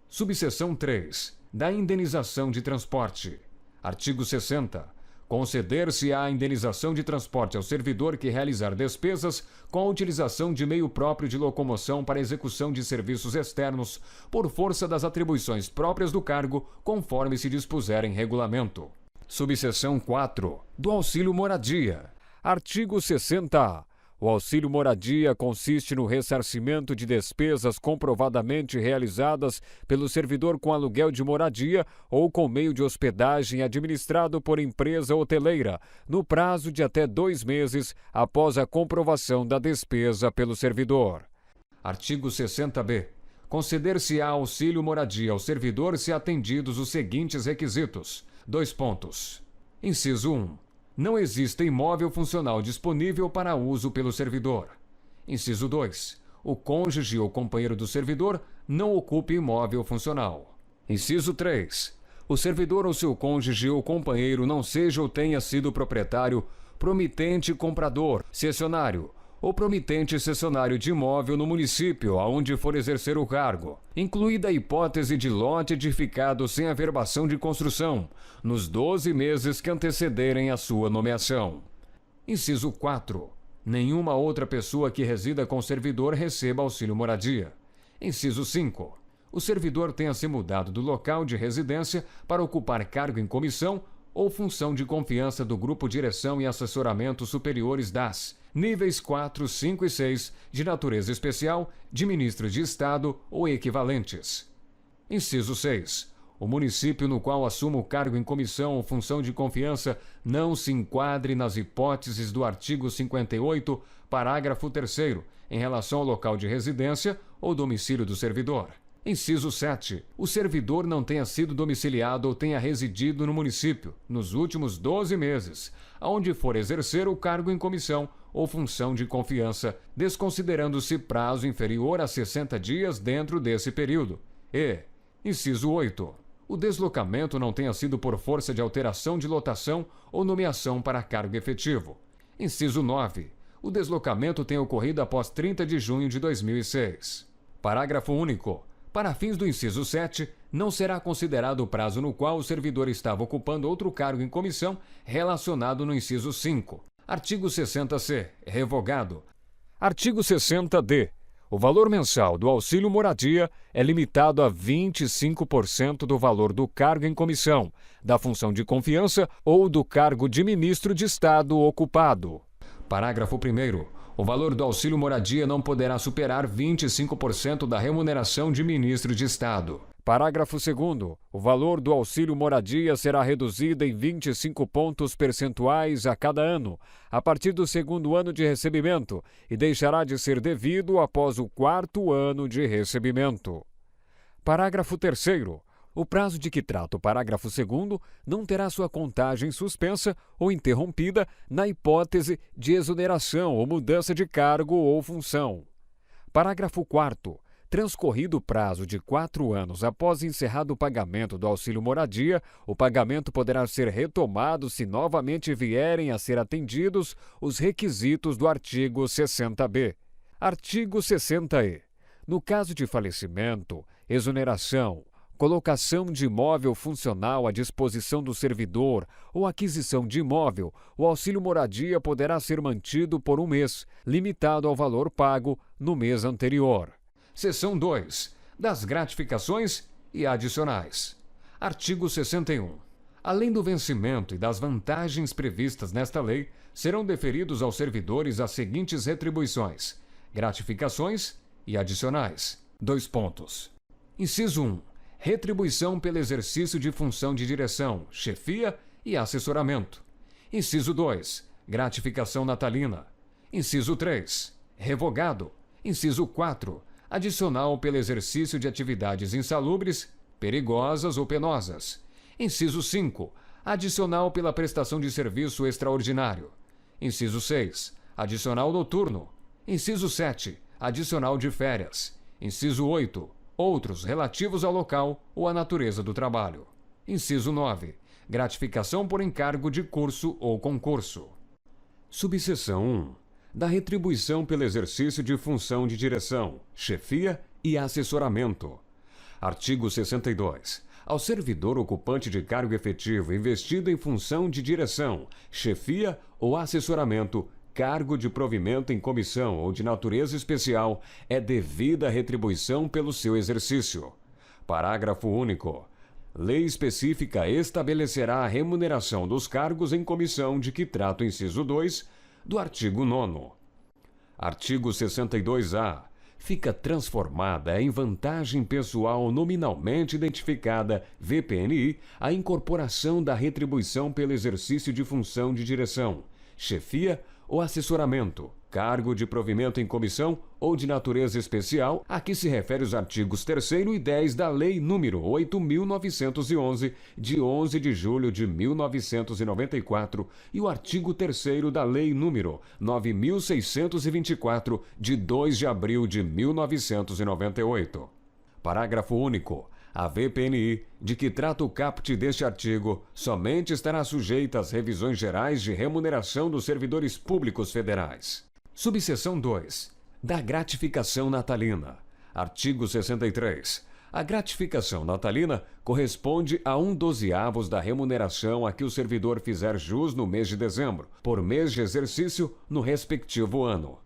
Subseção 3. Da indenização de transporte. Artigo 60. Conceder-se-á a indenização de transporte ao servidor que realizar despesas com a utilização de meio próprio de locomoção para execução de serviços externos, por força das atribuições próprias do cargo, conforme se dispuser em regulamento. Subseção 4. Do auxílio moradia. Artigo 60-A. O auxílio moradia consiste no ressarcimento de despesas comprovadamente realizadas pelo servidor com aluguel de moradia ou com meio de hospedagem administrado por empresa hoteleira, no prazo de até 2 meses após a comprovação da despesa pelo servidor. Artigo 60-B. Conceder-se-á auxílio moradia ao servidor se atendidos os seguintes requisitos. Inciso 1. Não existe imóvel funcional disponível para uso pelo servidor. Inciso 2. O cônjuge ou companheiro do servidor não ocupe imóvel funcional. Inciso 3. O servidor ou seu cônjuge ou companheiro não seja ou tenha sido proprietário, promitente comprador, cessionário ou promitente cessionário de imóvel no município aonde for exercer o cargo, incluída a hipótese de lote edificado sem averbação de construção, nos 12 meses que antecederem a sua nomeação. Inciso 4. Nenhuma outra pessoa que resida com o servidor receba auxílio moradia. Inciso 5. O servidor tenha se mudado do local de residência para ocupar cargo em comissão ou função de confiança do Grupo Direção e Assessoramento Superiores das níveis 4, 5 e 6 de natureza especial de ministro de Estado ou equivalentes. Inciso 6. O município no qual assuma o cargo em comissão ou função de confiança não se enquadre nas hipóteses do artigo 58, parágrafo 3º, em relação ao local de residência ou domicílio do servidor. Inciso 7. O servidor não tenha sido domiciliado ou tenha residido no município nos últimos 12 meses, aonde for exercer o cargo em comissão ou função de confiança, desconsiderando-se prazo inferior a 60 dias dentro desse período. E, inciso 8. O deslocamento não tenha sido por força de alteração de lotação ou nomeação para cargo efetivo. Inciso 9. O deslocamento tenha ocorrido após 30 de junho de 2006. Parágrafo único. Para fins do inciso 7, não será considerado o prazo no qual o servidor estava ocupando outro cargo em comissão relacionado no inciso 5. Artigo 60-C. Revogado. Artigo 60-D. O valor mensal do auxílio moradia é limitado a 25% do valor do cargo em comissão, da função de confiança ou do cargo de ministro de Estado ocupado. Parágrafo 1º. O valor do auxílio moradia não poderá superar 25% da remuneração de ministro de Estado. Parágrafo 2º. O valor do auxílio moradia será reduzido em 25 pontos percentuais a cada ano, a partir do 2º ano de recebimento, e deixará de ser devido após o 4º ano de recebimento. Parágrafo 3º. O prazo de que trata o parágrafo 2º não terá sua contagem suspensa ou interrompida na hipótese de exoneração ou mudança de cargo ou função. Parágrafo 4º. Transcorrido o prazo de 4 anos após encerrado o pagamento do auxílio moradia, o pagamento poderá ser retomado se novamente vierem a ser atendidos os requisitos do artigo 60-B. Artigo 60-E. No caso de falecimento, exoneração, colocação de imóvel funcional à disposição do servidor ou aquisição de imóvel, o auxílio moradia poderá ser mantido por 1 mês, limitado ao valor pago no mês anterior. Seção 2. Das gratificações e adicionais. Artigo 61. Além do vencimento e das vantagens previstas nesta lei, serão deferidos aos servidores as seguintes retribuições: gratificações e adicionais. Inciso 1. Retribuição pelo exercício de função de direção, chefia e assessoramento. Inciso 2. Gratificação natalina. Inciso 3. Revogado. Inciso 4. Adicional pelo exercício de atividades insalubres, perigosas ou penosas. Inciso 5. Adicional pela prestação de serviço extraordinário. Inciso 6. Adicional noturno. Inciso 7. Adicional de férias. Inciso 8. Outros relativos ao local ou à natureza do trabalho. Inciso 9. Gratificação por encargo de curso ou concurso. Subseção 1. Da retribuição pelo exercício de função de direção, chefia e assessoramento. Artigo 62. Ao servidor ocupante de cargo efetivo investido em função de direção, chefia ou assessoramento, cargo de provimento em comissão ou de natureza especial, é devida retribuição pelo seu exercício. Parágrafo único. Lei específica estabelecerá a remuneração dos cargos em comissão de que trata o inciso 2 do artigo 9º. Artigo 62-A. Fica transformada em vantagem pessoal nominalmente identificada, VPNI, a incorporação da retribuição pelo exercício de função de direção, chefia ou assessoramento, cargo de provimento em comissão ou de natureza especial, a que se refere os artigos 3º e 10 da Lei nº 8.911, de 11 de julho de 1994, e o artigo 3º da Lei nº 9.624, de 2 de abril de 1998. Parágrafo único. A VPNI, de que trata o caput deste artigo, somente estará sujeita às revisões gerais de remuneração dos servidores públicos federais. Subseção 2. Da gratificação natalina. Artigo 63. A gratificação natalina corresponde a 1/12 da remuneração a que o servidor fizer jus no mês de dezembro, por mês de exercício no respectivo ano.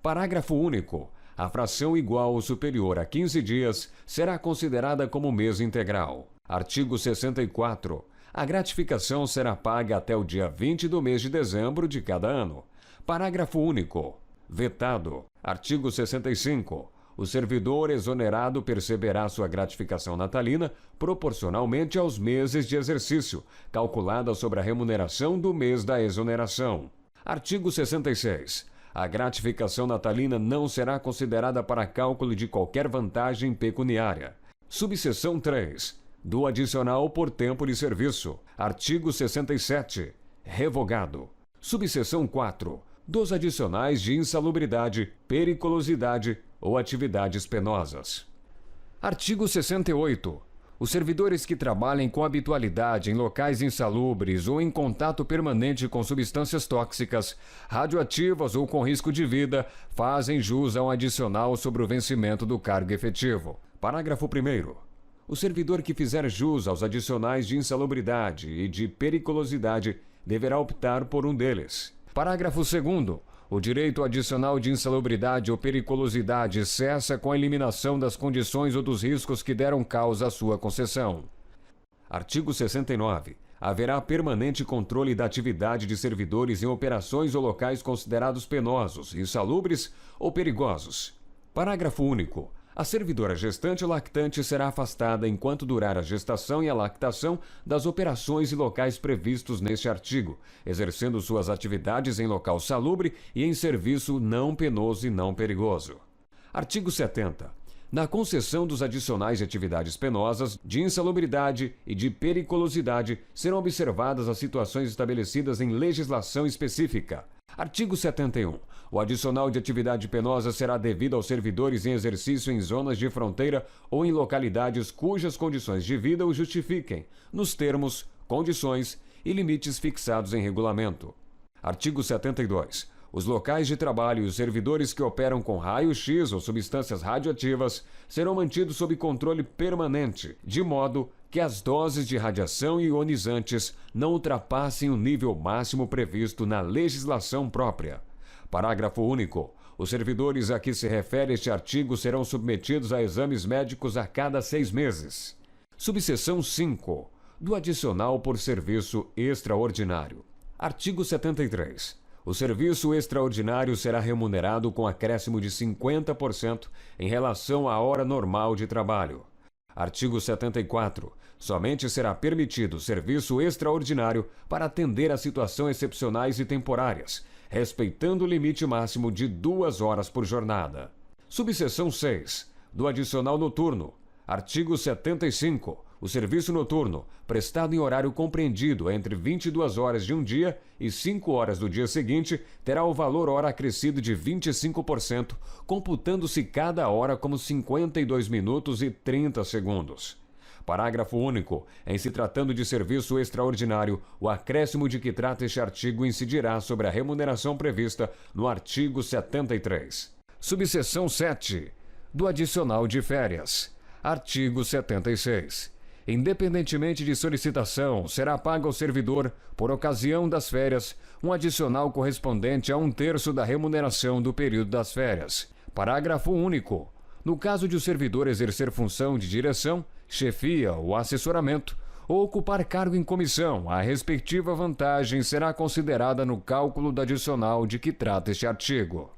Parágrafo único. A fração igual ou superior a 15 dias será considerada como mês integral. Artigo 64. A gratificação será paga até o dia 20 do mês de dezembro de cada ano. Parágrafo único. Vetado. Artigo 65. O servidor exonerado perceberá sua gratificação natalina proporcionalmente aos meses de exercício, calculada sobre a remuneração do mês da exoneração. Artigo 66. A gratificação natalina não será considerada para cálculo de qualquer vantagem pecuniária. Subseção 3. Do adicional por tempo de serviço. Artigo 67. Revogado. Subseção 4. Dos adicionais de insalubridade, periculosidade ou atividades penosas. Artigo 68. Os servidores que trabalhem com habitualidade em locais insalubres ou em contato permanente com substâncias tóxicas, radioativas ou com risco de vida, fazem jus a um adicional sobre o vencimento do cargo efetivo. Parágrafo 1º. O servidor que fizer jus aos adicionais de insalubridade e de periculosidade deverá optar por um deles. Parágrafo 2º. O direito adicional de insalubridade ou periculosidade cessa com a eliminação das condições ou dos riscos que deram causa à sua concessão. Artigo 69. Haverá permanente controle da atividade de servidores em operações ou locais considerados penosos, insalubres ou perigosos. Parágrafo único. A servidora gestante ou lactante será afastada enquanto durar a gestação e a lactação das operações e locais previstos neste artigo, exercendo suas atividades em local salubre e em serviço não penoso e não perigoso. Artigo 70. Na concessão dos adicionais de atividades penosas, de insalubridade e de periculosidade, serão observadas as situações estabelecidas em legislação específica. Artigo 71. O adicional de atividade penosa será devido aos servidores em exercício em zonas de fronteira ou em localidades cujas condições de vida o justifiquem, nos termos, condições e limites fixados em regulamento. Artigo 72. Os locais de trabalho e os servidores que operam com raio-x ou substâncias radioativas serão mantidos sob controle permanente, de modo que as doses de radiação ionizantes não ultrapassem o nível máximo previsto na legislação própria. Parágrafo único. Os servidores a que se refere este artigo serão submetidos a exames médicos a cada 6 meses. Subseção 5. Do adicional por serviço extraordinário. Artigo 73. O serviço extraordinário será remunerado com acréscimo de 50% em relação à hora normal de trabalho. Artigo 74. Somente será permitido serviço extraordinário para atender a situações excepcionais e temporárias, respeitando o limite máximo de 2 horas por jornada. Subseção 6. Do adicional noturno. Artigo 75. O serviço noturno, prestado em horário compreendido entre 22 horas de um dia e 5 horas do dia seguinte, terá o valor hora acrescido de 25%, computando-se cada hora como 52 minutos e 30 segundos. Parágrafo único. Em se tratando de serviço extraordinário, o acréscimo de que trata este artigo incidirá sobre a remuneração prevista no artigo 73. Subseção 7. Do adicional de férias. Artigo 76. Independentemente de solicitação, será pago ao servidor, por ocasião das férias, um adicional correspondente a 1/3 da remuneração do período das férias. Parágrafo único. No caso de o servidor exercer função de direção, chefia ou assessoramento, ou ocupar cargo em comissão, a respectiva vantagem será considerada no cálculo do adicional de que trata este artigo.